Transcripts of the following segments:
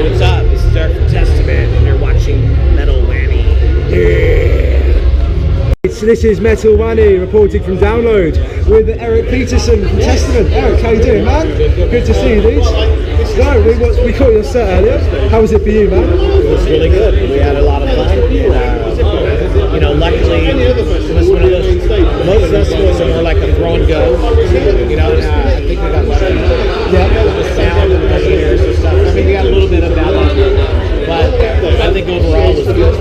Hey, what's up? This is Eric from Testament, and you're watching Metal Whammy. This is Metal Whammy reporting from Download with Eric Peterson from Testament. Eric, how you doing, man? Good to see you, dude. No, we caught your set earlier. How was it for you, man? It was really good. We had a lot of fun. You know, luckily, it was one of those. Most festivals are more like a throw and go. You know, I think we got lucky. Yeah. The sound and the ears and stuff. I mean, we got a little bit of that, but I think overall it was good.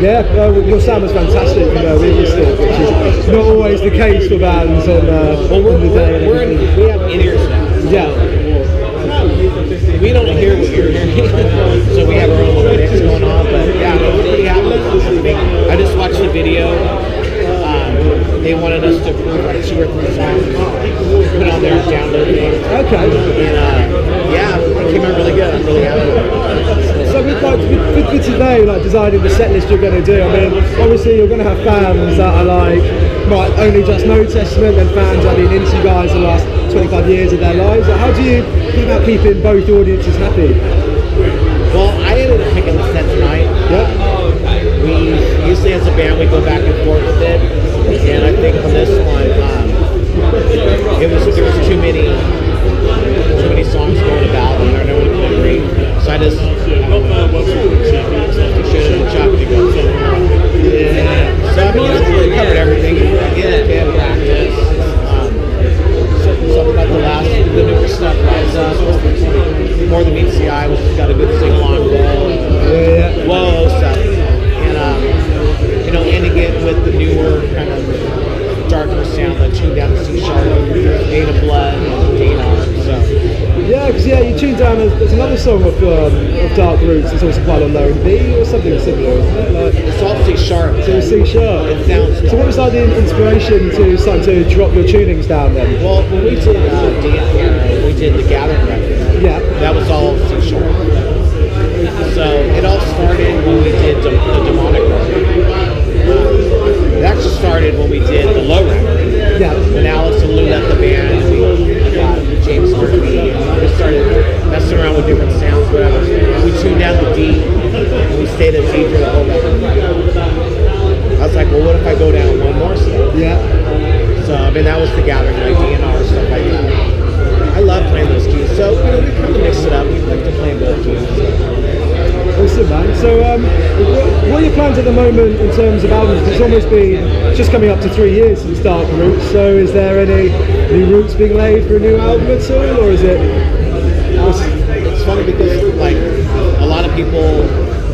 Yeah, your sound was fantastic. You know, which is not always the case for bands on the day. We have in-ears now. Yeah. We don't hear what you're hearing, so we have our own little mix going on. But yeah, we're pretty happy. I just watched the video. They wanted us to approve like 2 or 3 songs, put on their download thing. Okay. And yeah, it came out really good. I'm really happy with it. So with today, like designing the set list you're going to do, I mean, obviously you're going to have fans that are like, might only just know Testament, and fans that have been into you guys the last 25 years of their lives. Like, how do you think about keeping both audiences happy? Well, I ended up picking the set tonight. Yeah. We usually as a band we go back and forth with it, and I think on this one, there was too many songs going about, and no one could agree. So I just should have chopped it go. So I mean, I think we covered everything. Again, band practice. Something about the newer stuff, Rise Up, More Than Meets the Eye, which has got a good sing-along roll. Yeah. Whoa stuff. And you know, ending it with the newer kind of darker sound, the tuned down to C sharp, Made of Blood, and DNR. So. Yeah, because you tuned down. There's another song of Dark Roots. It's also quite a low B or something similar, isn't it? Like, it's all C sharp. So it's C sharp. It sounds. So what was like the inspiration to start to drop your tunings down then? Well, when we did we did the Gathering record. Yeah. That was all C sharp. So it all started when we did the Demonic record. It actually started when we did the Low record. Yeah. When Alex and Lou left the band, we got James Murphy, and we started messing around with different sounds, whatever. We tuned down the D, and we stayed at D for the whole record. I was like, well, what if I go down one more step? Yeah. So, I mean, that was the Gathering, like DNR, stuff like that. I love playing those keys. So, you know, we kind of mix it up. We like to play both keys. Awesome, man. So, what are your plans at the moment in terms of albums? It's almost been just coming up to 3 years since Dark Roots. So, is there any new roots being laid for a new album at all, or is it? It's funny because, like, a lot of people,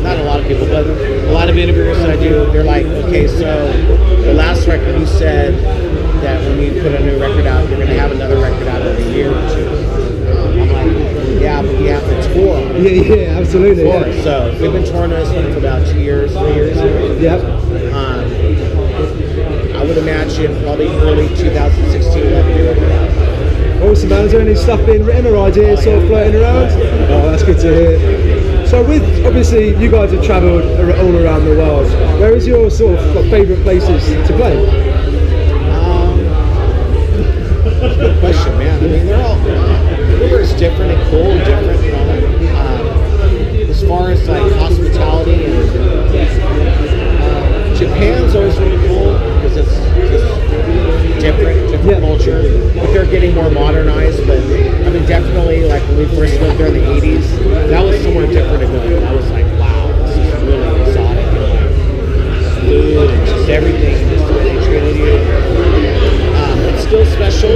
not a lot of people, but a lot of interviewers that I do, they're like, okay, so the last record you said that when you put a new record out, you're going to have another record out in a year or 2. I'm like, yeah, but you have to tour. Yeah, absolutely. Tour. Yeah. So we've been touring this one for about 2 years, 3 years. Yep. I would imagine probably early 2016 we'll have a new record out. Awesome, man. Is there any stuff being written or ideas sort of floating around? Oh, that's good to hear. So with, obviously, you guys have travelled all around the world. Where is your sort of favourite places to play? Good question, man. I mean, they're all, everywhere's different and cool and different, you know. As far as like hospitality and Japan's always really cool because it's just different culture. But they're getting more modernized. But I mean, definitely like when we first lived there in the 80s, that was somewhere different to go. I was like, wow, this is really exotic. And like food and just everything, just the way they treated you. It's still special. I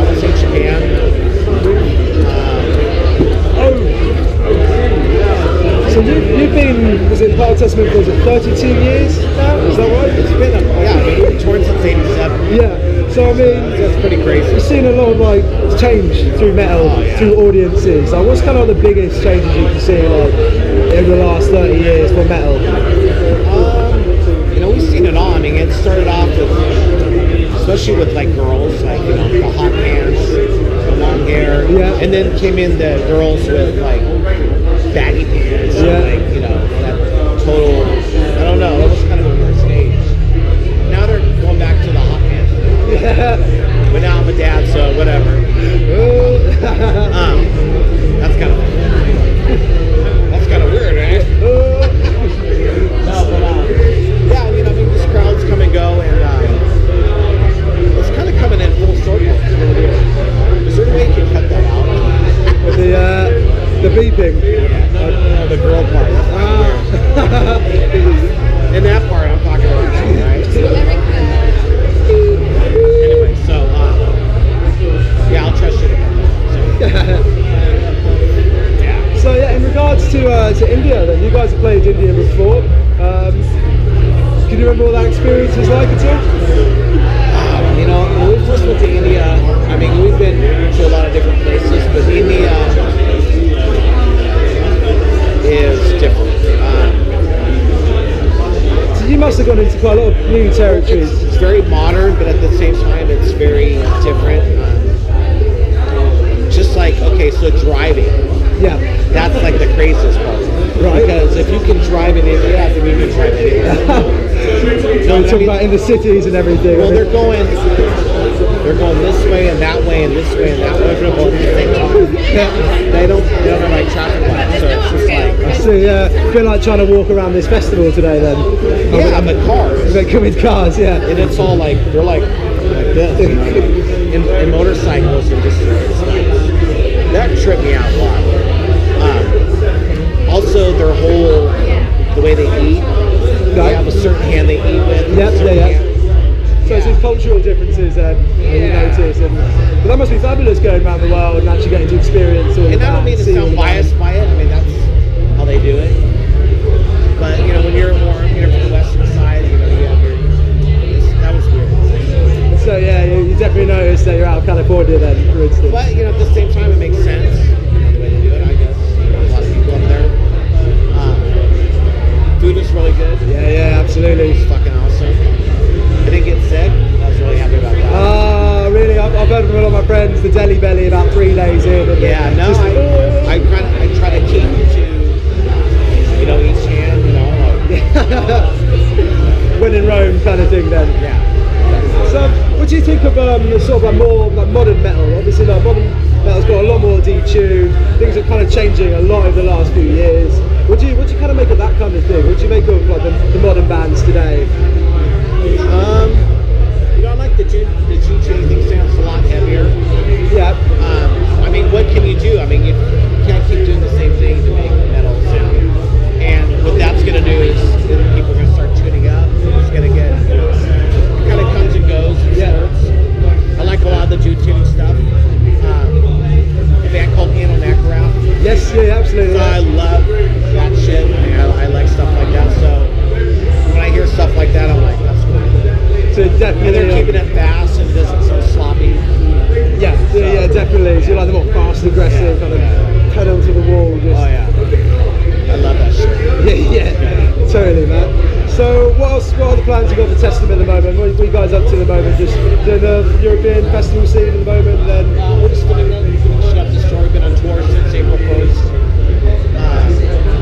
would say Japan. So you've been, was it part of Testament, was it 32 years now? Is that right? It's been, yeah, I mean, we've been touring since 87. Yeah. So I mean, that's pretty crazy. You've seen a lot of like change through metal, through audiences. Like, what's kind of the biggest changes you can see like in the last 30 years for metal? You know, we've seen it all. I mean, it started off with, especially with like girls, like, you know, the hot pants, the long hair, and then came in the girls with like baggy pants, like, you know, that total, I don't know, that was kind of a weird stage. Now they're going back to the hot pants. But now I'm a dad, so whatever. That's kind of walking. No, the girl part. In that part, I'm talking about that, right? Anyway, so yeah, I'll trust you. So yeah, in regards to India, then you guys have played India before. Can you remember what that experience was like at all? You know, when we first went to India, I mean, we've been to a lot of different places, but India is different. So you must have gone into quite a lot of new territories. It's very modern, but at the same time, it's very different. Just like, okay, so driving. Yeah. That's like the craziest part. Right. Because if you can drive in India, then you can drive anywhere. So we're talking about in the cities and everything. Well, they're going this way and that way and this way and that way. They're going the same time. They don't have like traffic lights, so it's just like. I see. Yeah, feel like trying to walk around this festival today then. Yeah, but cars. They come with cars, yeah. And it's all like they're like this, you know? and motorcycles and just it's nice. That tripped me out a lot. Also, their whole the way they eat. They have a certain hand they eat with. Yep, yeah. So it's these cultural differences that you notice, but that must be fabulous going around the world and actually getting to experience all of that. And I don't mean to sound biased by it. I mean that's how they do it. But you know, when you're more from the western side, you know, you have your. That was weird. So yeah, you definitely notice that you're out of California then, for instance. But you know, at the same time, it makes sense. You know, the way they do it, I guess. You know, a lot of people up there. Food is really good. Yeah, absolutely. It's fucking awesome. I didn't get sick. I was really happy about that. Really? I've heard from a lot of my friends, the Delhi belly about 3 days in. Yeah, no, I try to keep to, you know, each hand, you know. When in Rome kind of thing then. Yeah. So, what do you think of sort of like more like modern metal? Obviously, like modern metal's got a lot more detuned. Things are kind of changing a lot over the last few years. What do you kind of make of that kind of thing? What do you make of like the modern bands today? You know, I like the tuning thing sounds a lot heavier. Yeah. I mean, what can you do? I mean, you can't keep doing the same thing to make metal sound. And what that's going to do is people are going to start tuning up. It's going to get, you know, it kind of comes and goes and starts. I like a lot of the tuning stuff. A band called Anonacraft. Yes, yeah, absolutely. So I love that shit. I like stuff like that. So when I hear stuff like that, I'm like, that's cool. So definitely, and they're keeping it fast and it doesn't so sloppy. Yeah, definitely. So you like the more fast, aggressive, kind of pedal to the wall. Just. Oh yeah, I love that shit. Yeah, totally, man. So what are the plans you got for Testament at the moment? What are you guys up to at the moment? Just doing the European festival scene at the moment, and then we're just finishing up the story. We've been on tour since April 1st,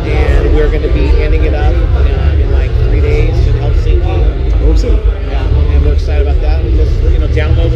and we're going to be ending it up in like 3 days in Helsinki. Awesome. Yeah, and we're excited about that. We just, you know, download